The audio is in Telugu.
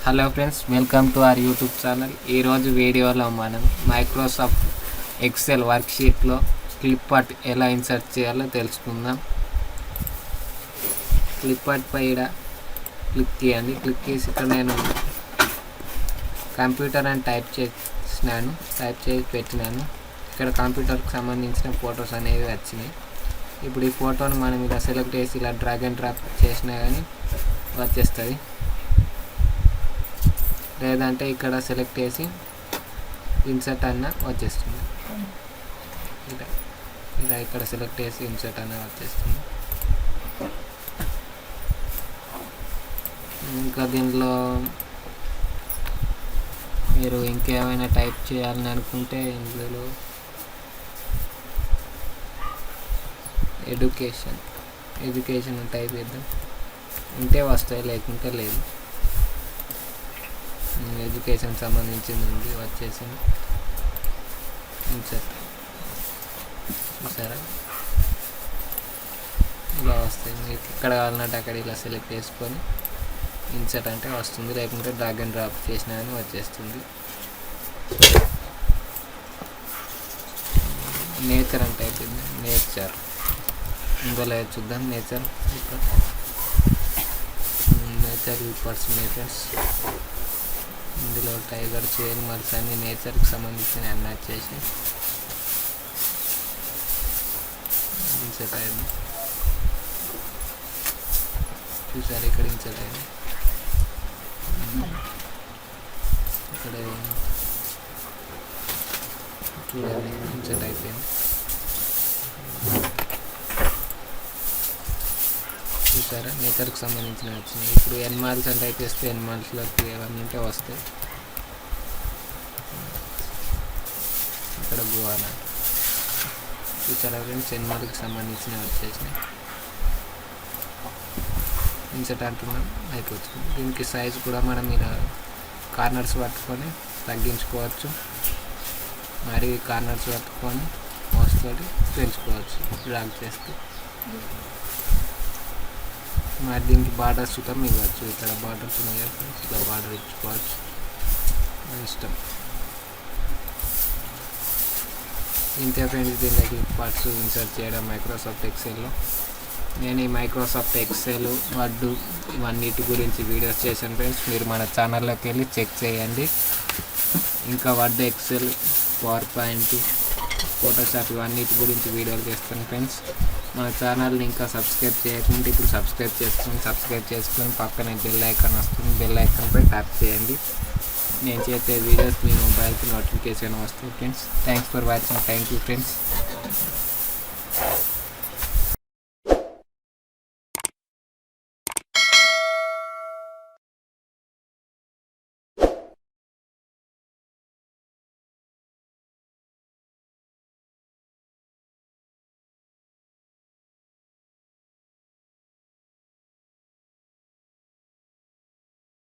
Hello friends, welcome to our YouTube channel. ఈరోజు వీడియోలో మనం మైక్రోసాఫ్ట్ ఎక్సెల్ వర్క్షీట్లో క్లిప్ ఆర్ట్ ఎలా ఇన్సర్ట్ చేయాలో తెలుసుకుందాం. క్లిప్ ఆర్ట్ పై క్లిక్ చేయండి. క్లిక్ చేసి ఇక్కడ నేను కంప్యూటర్ అని టైప్ చేసి పెట్టినాను. ఇక్కడ కంప్యూటర్కి సంబంధించిన ఫొటోస్ అనేవి వచ్చినాయి. ఇప్పుడు ఈ ఫోటోని మనం ఇలా సెలెక్ట్ చేసి ఇలా డ్రాగ్ అండ్ డ్రాప్ చేసినా కానీ వచ్చేస్తుంది. లేదంటే ఇక్కడ సెలెక్ట్ చేసి ఇన్సర్ట్ అన్న వచ్చేస్తుంది. ఇలా ఇక్కడ సెలెక్ట్ చేసి ఇన్సర్ట్ అన్న వచ్చేస్తుంది. ఇంకా దీనిలో మీరు ఇంకేమైనా టైప్ చేయాలని అనుకుంటే ఇందులో ఎడ్యుకేషన్ టైప్ చేద్దాం. ఉంటే వస్తాయి, లేకుంటే లేదు. ఎడ్యుకేషన్ సంబంధించింది ఉంది, వచ్చేసింది. ఇన్సర్ట్ చూసారా, ఇలా వస్తాయి. మీకు ఎక్కడ కావాలంటే అక్కడ ఇలా సెలెక్ట్ చేసుకొని ఇన్సర్ట్ అంటే వస్తుంది, లేకుంటే డ్రాగ్ అండ్ డ్రాప్ చేసినా కానీ వచ్చేస్తుంది. నేచర్ అంటే అయిపోయింది. నేచర్ ఇందులో చూద్దాం. నేచర్ నేచర్స్ ఇందులో టైగర్స్, యానిమల్స్ అన్ని నేచర్కి సంబంధించిన అన్నీ వచ్చేసి ఇన్సర్ట్ అయింది. చూసారు, ఇక్కడ ఇన్సర్ట్ అయింది. ఇక్కడ చూడండి, ఇన్సర్ట్ అయిపోయింది. చూసారా, నేచర్కి సంబంధించిన వచ్చినాయి. ఇప్పుడు యానిమల్స్ అంటే అయితే వస్తే యానిమల్స్లోకి ఏమన్నా ఉంటే వస్తాయి. ఇక్కడ గోవానా చూసారా ఫ్రెండ్స్, యానిమల్కి సంబంధించిన వచ్చేసినాయి. ఇన్సర్ట్ అంటున్నాం, అయిపోతుంది. దీనికి సైజ్ కూడా మనం ఇలా కార్నర్స్ పట్టుకొని తగ్గించుకోవచ్చు, మరి కార్నర్స్ పట్టుకొని మౌస్ తోటి పెంచుకోవచ్చు డ్రాగ్ చేస్తే. మరి దీనికి బార్డర్స్ కూడా ఇవ్వచ్చు. ఇక్కడ బార్డర్స్ ఉన్నాయి, ఇట్లా బార్డర్ ఇచ్చుకోవచ్చు, ఇష్టం. ఇంతే ఫ్రెండ్స్, దీనిలో క్లిప్ ఆర్ట్స్ ఇన్సర్ట్ చేయడం మైక్రోసాఫ్ట్ ఎక్సెల్లో. నేను ఈ మైక్రోసాఫ్ట్ ఎక్సెల్, వర్డ్ ఇవన్నిటి గురించి వీడియోస్ చేశాను ఫ్రెండ్స్. మీరు మన ఛానల్లోకి వెళ్ళి చెక్ చేయండి. ఇంకా Word, Excel, PowerPoint, Photoshop ఇవన్నిటి గురించి వీడియోలు చేస్తాను ఫ్రెండ్స్. మన ఛానల్ని ఇంకా సబ్స్క్రైబ్ చేయకుంటే ఇప్పుడు సబ్స్క్రైబ్ చేసుకొని పక్కనే బెల్ ఐకాన్ వస్తుంది. బెల్ ఐకాన్పై ట్యాప్ చేయండి. నేను చేసే వీడియోస్ మీ మొబైల్కి నోటిఫికేషన్ వస్తాయి friends. Thanks for watching. Thank you friends.